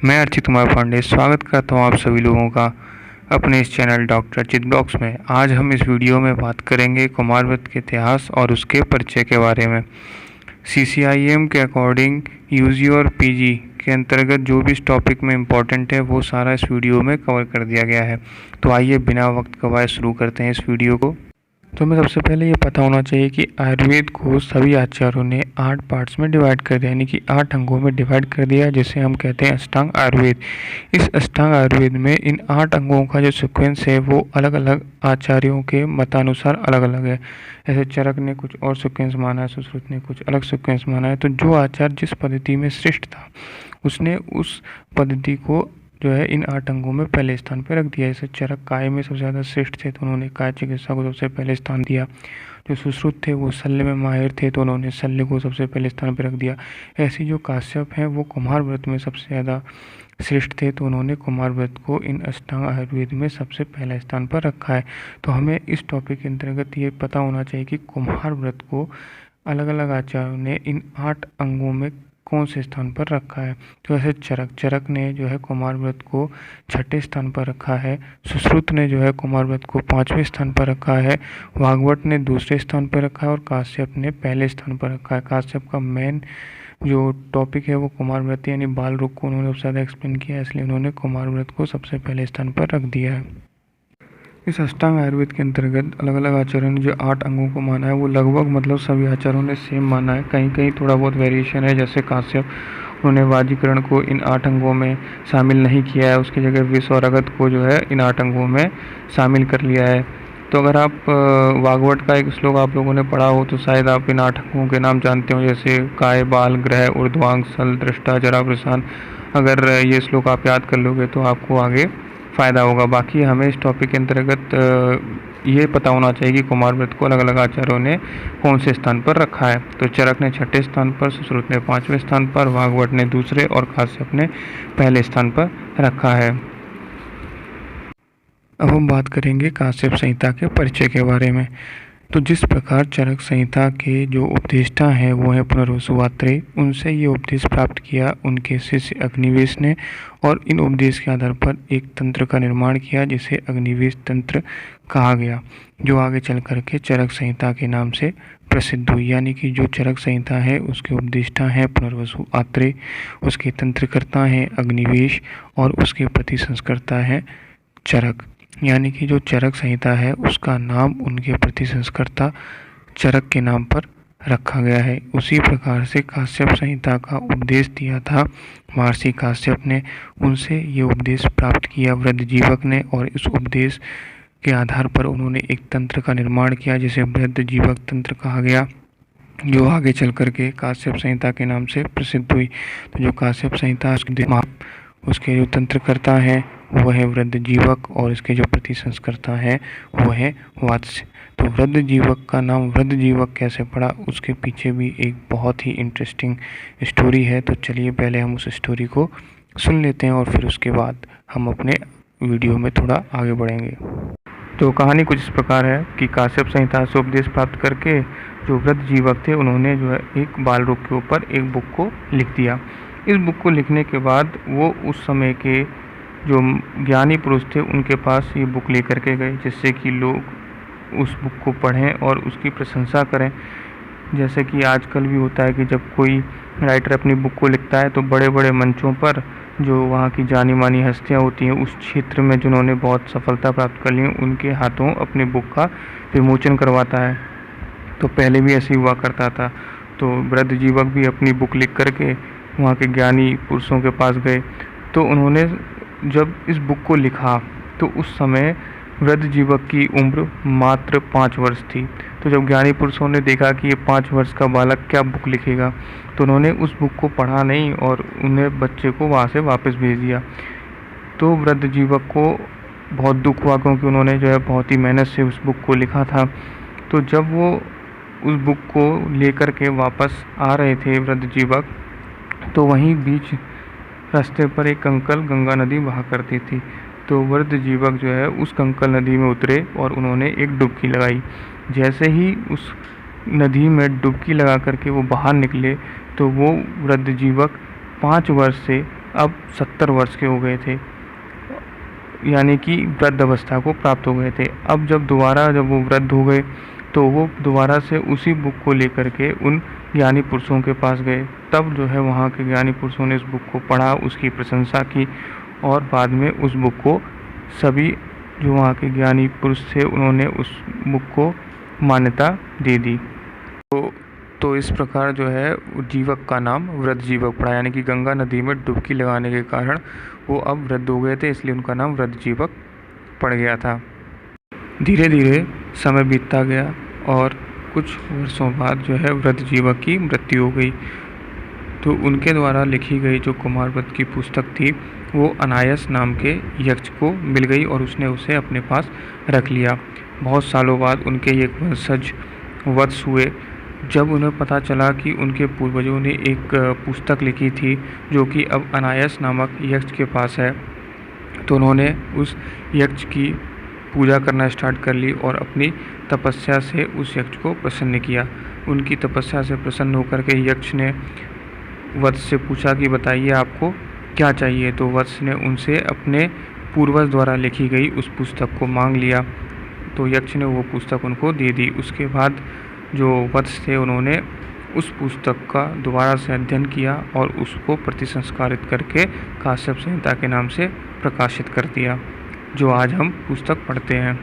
मैं अर्चित कुमार पांडे स्वागत करता हूं आप सभी लोगों का अपने इस चैनल डॉक्टर अर्चित ब्लॉग्स में। आज हम इस वीडियो में बात करेंगे कुमार व्रत के इतिहास और उसके परिचय के बारे में। CCIM के अकॉर्डिंग यूजी और पीजी के अंतर्गत जो भी इस टॉपिक में इम्पोर्टेंट है वो सारा इस वीडियो में कवर कर दिया गया है। तो आइए बिना वक्त गवाए शुरू करते हैं इस वीडियो को। तो हमें सबसे पहले ये पता होना चाहिए कि आयुर्वेद को सभी आचार्यों ने 8 पार्ट्स में डिवाइड कर दिया, यानी कि 8 अंगों में डिवाइड कर दिया, जिसे हम कहते हैं अष्टांग आयुर्वेद। इस अष्टांग आयुर्वेद में इन 8 अंगों का जो सीक्वेंस है वो अलग अलग आचार्यों के मतानुसार अलग अलग है। ऐसे चरक ने कुछ और सीक्वेंस माना है, सुश्रुत ने कुछ अलग सीक्वेंस माना है। तो जो आचार्य जिस पद्धति में श्रेष्ठ था उसने उस पद्धति को जो है इन 8 अंगों में पहले स्थान पर रख दिया। जैसे चरक काय में सबसे ज़्यादा श्रेष्ठ थे तो उन्होंने काय चिकित्सा को सबसे पहले स्थान दिया। जो सुश्रुत थे वो शल्य में माहिर थे तो उन्होंने शल्य को सबसे पहले स्थान पर रख दिया। ऐसे जो काश्यप हैं वो कुमार व्रत में सबसे ज़्यादा श्रेष्ठ थे तो उन्होंने कुमार व्रत को इन अष्टांग आयुर्वेद में सबसे पहला स्थान पर रखा है। तो हमें इस टॉपिक के अंतर्गत ये पता होना चाहिए कि कुमार व्रत को अलग अलग आचार्यों ने इन 8 अंगों में कौन से स्थान पर रखा है। तो ऐसे चरक ने जो है कुमार व्रत को 6ठे स्थान पर रखा है। सुश्रुत ने जो है कुमार व्रत को 5वें स्थान पर रखा है। वाग्भट ने 2रे स्थान पर रखा है और काश्यप ने पहले स्थान पर रखा है। काश्यप का मेन जो टॉपिक है वो कुमार व्रत यानी बाल रोग को उन्होंने सबसे ज़्यादा एक्सप्लेन किया है, इसलिए उन्होंने कुमार व्रत को सबसे पहले स्थान पर रख दिया है। इस अष्टांग आयुर्वेद के अंतर्गत अलग अलग आचार्यों ने जो 8 अंगों को माना है वो लगभग सभी आचार्यों ने सेम माना है। कहीं कहीं थोड़ा बहुत वेरिएशन है। जैसे काश्यप, उन्होंने वाजीकरण को इन 8 अंगों में शामिल नहीं किया है, उसकी जगह विष और अगत को जो है इन 8 अंगों में शामिल कर लिया है। तो अगर आप वाग्भट का एक श्लोक आप लोगों ने पढ़ा हो तो शायद आप इन 8 अंगों के नाम जानते हो, जैसे काय, बाल, ग्रह, ऊर्ध्वांग, सल, दृष्टा, जरा, प्रसान। अगर ये श्लोक आप याद कर लोगे तो आपको आगे फ़ायदा होगा। बाकी हमें इस टॉपिक के अंतर्गत ये पता होना चाहिए कि कुमार व्रत को अलग अलग आचार्यों ने कौन से स्थान पर रखा है। तो चरक ने 6ठे स्थान पर, सुश्रुत ने 5वें स्थान पर, वाग्भट ने 2रे और काश्यप ने पहले स्थान पर रखा है। अब हम बात करेंगे काश्यप संहिता के परिचय के बारे में। तो जिस प्रकार चरक संहिता के जो उपदेष्टा हैं वो हैं पुनर्वसु आत्रेय, उनसे ये उपदेश प्राप्त किया उनके शिष्य अग्निवेश ने, और इन उपदेश के आधार पर एक तंत्र का निर्माण किया जिसे अग्निवेश तंत्र कहा गया, जो आगे चल करके चरक संहिता के नाम से प्रसिद्ध हुई। यानी कि जो चरक संहिता है उसके उपदेष्टा हैं पुनर्वसु आत्रेय, उसके तंत्रकर्ता हैं अग्निवेश और उसके प्रति संस्कर्ता हैं चरक। यानी कि जो चरक संहिता है उसका नाम उनके प्रति संस्कर्ता चरक के नाम पर रखा गया है। उसी प्रकार से काश्यप संहिता का उपदेश दिया था महर्षि काश्यप ने, उनसे ये उपदेश प्राप्त किया वृद्धजीवक ने, और इस उपदेश के आधार पर उन्होंने एक तंत्र का निर्माण किया जिसे वृद्धजीवक तंत्र कहा गया, जो आगे चल करके काश्यप संहिता के नाम से प्रसिद्ध हुई। तो जो काश्यप संहिता उसके जो तंत्रकर्ता हैं वो है वृद्धजीवक और इसके जो प्रति संस्कर्ता हैं वो है वात्स्य। तो वृद्धजीवक का नाम वृद्धजीवक कैसे पड़ा उसके पीछे भी एक बहुत ही इंटरेस्टिंग स्टोरी है। तो चलिए पहले हम उस स्टोरी को सुन लेते हैं और फिर उसके बाद हम अपने वीडियो में थोड़ा आगे बढ़ेंगे। तो कहानी कुछ इस प्रकार है कि काश्यप संहिता से उपदेश प्राप्त करके जो वृद्धजीवक थे उन्होंने जो है एक बाल रोग के ऊपर एक बुक को लिख दिया। इस बुक को लिखने के बाद वो उस समय के जो ज्ञानी पुरुष थे उनके पास ये बुक लेकर के गए, जिससे कि लोग उस बुक को पढ़ें और उसकी प्रशंसा करें। जैसे कि आजकल भी होता है कि जब कोई राइटर अपनी बुक को लिखता है तो बड़े बड़े मंचों पर जो वहाँ की जानी मानी हस्तियाँ होती हैं उस क्षेत्र में जिन्होंने बहुत सफलता प्राप्त कर ली उनके हाथों अपनी बुक का विमोचन करवाता है। तो पहले भी ऐसे हुआ करता था। तो वृद्धजीवक भी अपनी बुक लिख करके वहाँ के ज्ञानी पुरुषों के पास गए। तो उन्होंने जब इस बुक को लिखा तो उस समय वृद्धजीवक की उम्र मात्र 5 वर्ष थी। तो जब ज्ञानी पुरुषों ने देखा कि ये 5 वर्ष का बालक क्या बुक लिखेगा तो उन्होंने उस बुक को पढ़ा नहीं और उन्हें बच्चे को वहाँ से वापस भेज दिया। तो वृद्धजीवक को बहुत दुख हुआ क्योंकि उन्होंने जो है बहुत ही मेहनत से उस बुक को लिखा था। तो जब वो उस बुक को लेकर के वापस आ रहे थे वृद्धजीवक, तो वहीं बीच रास्ते पर एक कंकल गंगा नदी बहा करती थी। तो वृद्धजीवक जो है उस कंकल नदी में उतरे और उन्होंने एक डुबकी लगाई। जैसे ही उस नदी में डुबकी लगा करके वो बाहर निकले तो वो वृद्धजीवक 5 वर्ष से अब 70 वर्ष के हो गए थे, यानी कि वृद्ध अवस्था को प्राप्त हो गए थे। अब जब वो वृद्ध हो गए तो वो दोबारा से उसी बुक को लेकर के उन ज्ञानी पुरुषों के पास गए। तब जो है वहाँ के ज्ञानी पुरुषों ने इस बुक को पढ़ा, उसकी प्रशंसा की और बाद में उस बुक को सभी जो वहाँ के ज्ञानी पुरुष थे उन्होंने उस बुक को मान्यता दे दी। तो इस प्रकार जो है जीवक का नाम वृद्ध जीवक पड़ा, यानी कि गंगा नदी में डुबकी लगाने के कारण वो अब वृद्ध हो गए थे, इसलिए उनका नाम वृद्ध जीवक पड़ गया था। धीरे धीरे समय बीतता गया और कुछ वर्षों बाद जो है वृद्ध जीवक की मृत्यु हो गई। तो उनके द्वारा लिखी गई जो कुमारव्रत की पुस्तक थी वो अनायस नाम के यक्ष को मिल गई और उसने उसे अपने पास रख लिया। बहुत सालों बाद उनके एक वंशज वत्स हुए। जब उन्हें पता चला कि उनके पूर्वजों ने एक पुस्तक लिखी थी जो कि अब अनायस नामक यक्ष के पास है, तो उन्होंने उस यक्ष की पूजा करना स्टार्ट कर ली और अपनी तपस्या से उस यक्ष को प्रसन्न किया। उनकी तपस्या से प्रसन्न होकर के यक्ष ने वत्स से पूछा कि बताइए आपको क्या चाहिए। तो वत्स ने उनसे अपने पूर्वज द्वारा लिखी गई उस पुस्तक को मांग लिया। तो यक्ष ने वो पुस्तक उनको दे दी। उसके बाद जो वत्स थे उन्होंने उस पुस्तक का दोबारा से अध्ययन किया और उसको प्रतिसंस्कारित करके काश्यप संहिता के नाम से प्रकाशित कर दिया, जो आज हम पुस्तक पढ़ते हैं।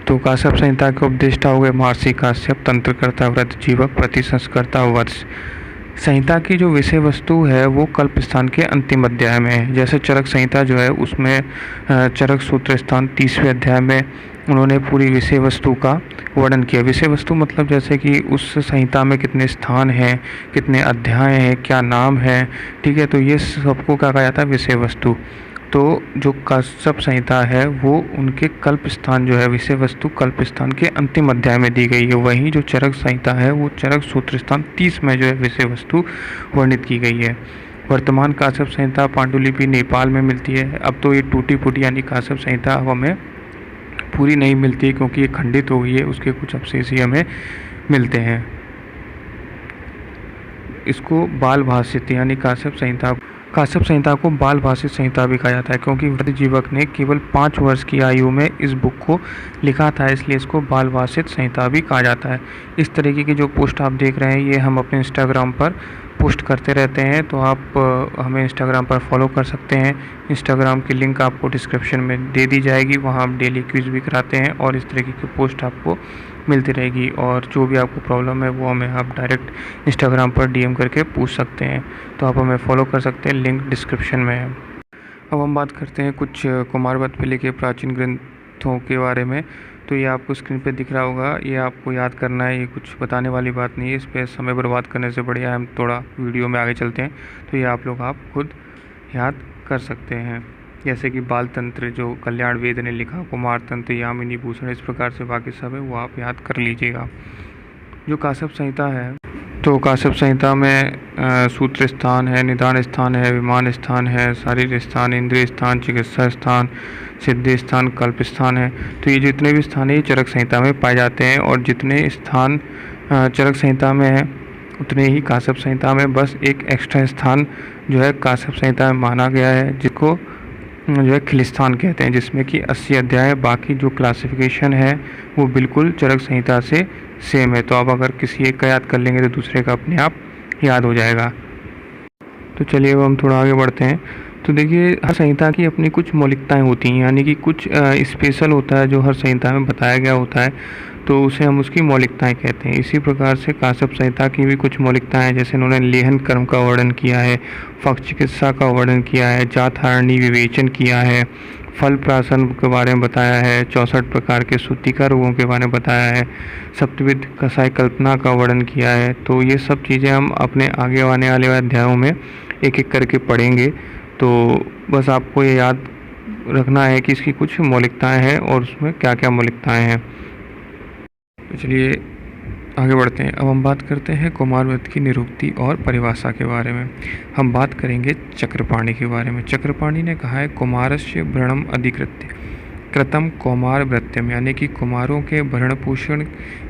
तो काश्यप संहिता के उपदेष्टा हो गए महर्षि काश्यप, तंत्रकर्ता वृद्ध जीवक, प्रतिसंस्कर्ता वत्स। संहिता की जो विषय वस्तु है वो कल्प स्थान के अंतिम अध्याय में है। जैसे चरक संहिता जो है उसमें चरक सूत्र स्थान 30वें अध्याय में उन्होंने पूरी विषय वस्तु का वर्णन किया। विषय वस्तु मतलब जैसे कि उस संहिता में कितने स्थान हैं, कितने अध्याय हैं, क्या नाम है, ठीक है। तो ये सबको क्या कहा जाता है, विषय वस्तु। तो जो काश्यप संहिता है वो उनके कल्प स्थान जो है विषय वस्तु कल्प स्थान के अंतिम अध्याय में दी गई है। वहीं जो चरक संहिता है वो चरक सूत्र स्थान 30 में जो है विषय वस्तु वर्णित की गई है। वर्तमान काश्यप संहिता पांडुलिपि नेपाल में मिलती है। अब तो ये टूटी फूटी यानी काश्यप संहिता अब हमें पूरी नहीं मिलती क्योंकि ये खंडित हो गई है, उसके कुछ अवशेष ही हमें मिलते हैं। इसको बाल भाषित यानी काश्यप संहिता को बाल भाषित संहिता भी कहा जाता है क्योंकि वृद्ध जीवक ने केवल 5 वर्ष की आयु में इस बुक को लिखा था, इसलिए इसको बाल भाषित संहिता भी कहा जाता है। इस तरीके की जो पोस्ट आप देख रहे हैं ये हम अपने इंस्टाग्राम पर पोस्ट करते रहते हैं, तो आप हमें इंस्टाग्राम पर फॉलो कर सकते हैं। इंस्टाग्राम की लिंक आपको डिस्क्रिप्शन में दे दी जाएगी, वहाँ हम डेली क्विज भी कराते हैं और इस तरीके की पोस्ट आपको मिलती रहेगी। और जो भी आपको प्रॉब्लम है वो हमें आप डायरेक्ट इंस्टाग्राम पर डीएम करके पूछ सकते हैं, तो आप हमें फॉलो कर सकते हैं, लिंक डिस्क्रिप्शन में है। अब हम बात करते हैं कुछ कुमारव्रत में लिखे प्राचीन ग्रंथों के बारे में। तो ये आपको स्क्रीन पे दिख रहा होगा, ये आपको याद करना है, ये कुछ बताने वाली बात नहीं है। इस पर समय बर्बाद करने से बढ़िया हम थोड़ा वीडियो में आगे चलते हैं, तो ये आप लोग खुद याद कर सकते हैं। जैसे कि बाल तंत्र जो कल्याण वेद ने लिखा, कुमार तंत्र, यामिनी भूषण, इस प्रकार से बाकी सब है वो आप याद कर लीजिएगा। जो काश्यप संहिता है तो काश्यप संहिता में सूत्र स्थान है, निदान स्थान है, विमान स्थान है, शारीर स्थान, इंद्रिय स्थान, चिकित्सा स्थान, सिद्धि स्थान, कल्प स्थान है। तो ये जितने भी स्थान है ये चरक संहिता में पाए जाते हैं और जितने स्थान चरक संहिता में है उतने ही काश्यप संहिता में बस एक एक्स्ट्रा स्थान जो है काश्यप संहिता में माना गया है, जिसको जो है खिलिस्तान कहते हैं, जिसमें कि 80 अध्याय है। बाकी जो क्लासिफिकेशन है वो बिल्कुल चरक संहिता से सेम है। तो आप अगर किसी एक का याद कर लेंगे तो दूसरे का अपने आप याद हो जाएगा। तो चलिए अब हम थोड़ा आगे बढ़ते हैं। तो देखिए हर संहिता की अपनी कुछ मौलिकताएं होती हैं, यानी कि कुछ स्पेशल होता है जो हर संहिता में बताया गया होता है, तो उसे हम उसकी मौलिकताएं कहते हैं। इसी प्रकार से काश्यप संहिता की भी कुछ मौलिकताएं हैं, जैसे उन्होंने लेहन कर्म का वर्णन किया है, पक्ष चिकित्सा का वर्णन किया है, जातहारणी विवेचन किया है, फल प्राशन के बारे में बताया है, 64 प्रकार के सूतिका रोगों के बारे में बताया है, सप्तविध कसाय कल्पना का वर्णन किया है। तो ये सब चीज़ें हम अपने आगे आने वाले अध्यायों में एक एक करके पढ़ेंगे। तो बस आपको ये याद रखना है कि इसकी कुछ मौलिकताएं हैं और उसमें क्या क्या मौलिकताएं हैं। तो चलिए आगे बढ़ते हैं। अब हम बात करते हैं कुमारव्रत की निरुक्ति और परिभाषा के बारे में। हम बात करेंगे चक्रपाणि के बारे में। चक्रपाणि ने कहा है कुमारस्य व्रणम अधिकृत्य कृतम कौमार व्रत्यम, यानी कि कुमारों के भरण पोषण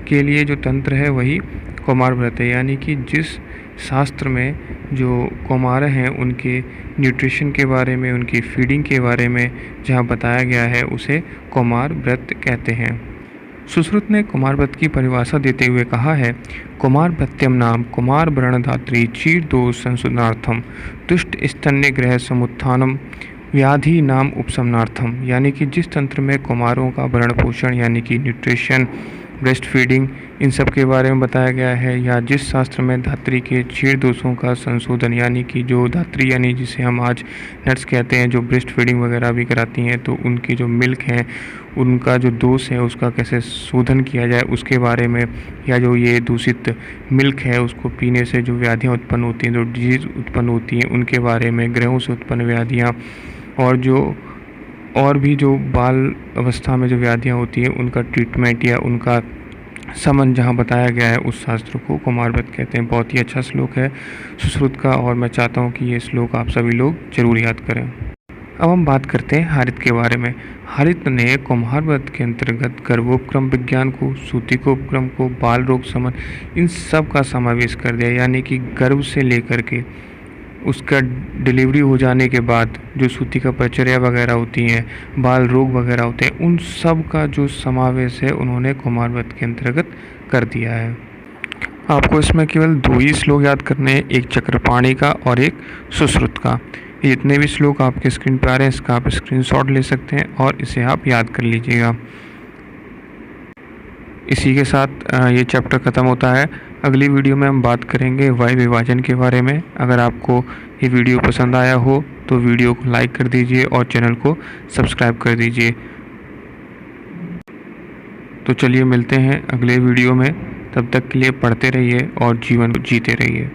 के लिए जो तंत्र है वही कुमार व्रत है, यानी कि जिस शास्त्र में जो कौमार हैं उनके न्यूट्रिशन के बारे में, उनकी फीडिंग के बारे में जहाँ बताया गया है उसे कौमार व्रत कहते हैं। सुश्रुत ने कुमार व्रत की परिभाषा देते हुए कहा है, कुमार व्रत्यम नाम कुमार व्रणधात्री चीर दोष संशोधनार्थम दुष्ट स्तन्य ग्रह समुत्थानम व्याधि नाम उपशमनार्थम। यानी कि जिस तंत्र में कुमारों का भरण पोषण यानी कि न्यूट्रिशन, ब्रेस्ट फीडिंग, इन सब के बारे में बताया गया है, या जिस शास्त्र में धात्री के क्षीण दोषों का संशोधन यानी कि जो धात्री यानी जिसे हम आज नर्स कहते हैं, जो ब्रेस्ट फीडिंग वगैरह भी कराती हैं, तो उनकी जो मिल्क हैं उनका जो दोष है उसका कैसे शोधन किया जाए उसके बारे में, या जो ये दूषित मिल्क है उसको पीने से जो व्याधियाँ उत्पन्न होती हैं, जो डिजीज़ उत्पन्न होती हैं उनके बारे में, ग्रहों से उत्पन्न व्याधियाँ और भी जो बाल अवस्था में जो व्याधियाँ होती हैं उनका ट्रीटमेंट या उनका समन जहाँ बताया गया है उस शास्त्र को कुमार व्रत कहते हैं। बहुत ही अच्छा श्लोक है सुश्रुत का और मैं चाहता हूँ कि ये श्लोक आप सभी लोग जरूर याद करें। अब हम बात करते हैं हारित के बारे में। हारित ने कुमार व्रत के अंतर्गत गर्भोपक्रम विज्ञान को, सूतिकोपक्रम को, बाल रोग समन, इन सब का समावेश कर दिया। यानी कि गर्भ से लेकर के उसका डिलीवरी हो जाने के बाद जो सूतिका परिचर्या वगैरह होती हैं, बाल रोग वगैरह होते हैं, उन सब का जो समावेश है उन्होंने कुमार व्रत के अंतर्गत कर दिया है। आपको इसमें केवल 2 ही श्लोक याद करने हैं, एक चक्रपाणी का और एक सुश्रुत का। ये इतने भी श्लोक आपके स्क्रीन पर आ रहे हैं, इसका आप स्क्रीनशॉट ले सकते हैं और इसे आप याद कर लीजिएगा। इसी के साथ ये चैप्टर ख़त्म होता है। अगली वीडियो में हम बात करेंगे वायु विभाजन के बारे में। अगर आपको ये वीडियो पसंद आया हो तो वीडियो को लाइक कर दीजिए और चैनल को सब्सक्राइब कर दीजिए। तो चलिए मिलते हैं अगले वीडियो में, तब तक के लिए पढ़ते रहिए और जीवन जीते रहिए।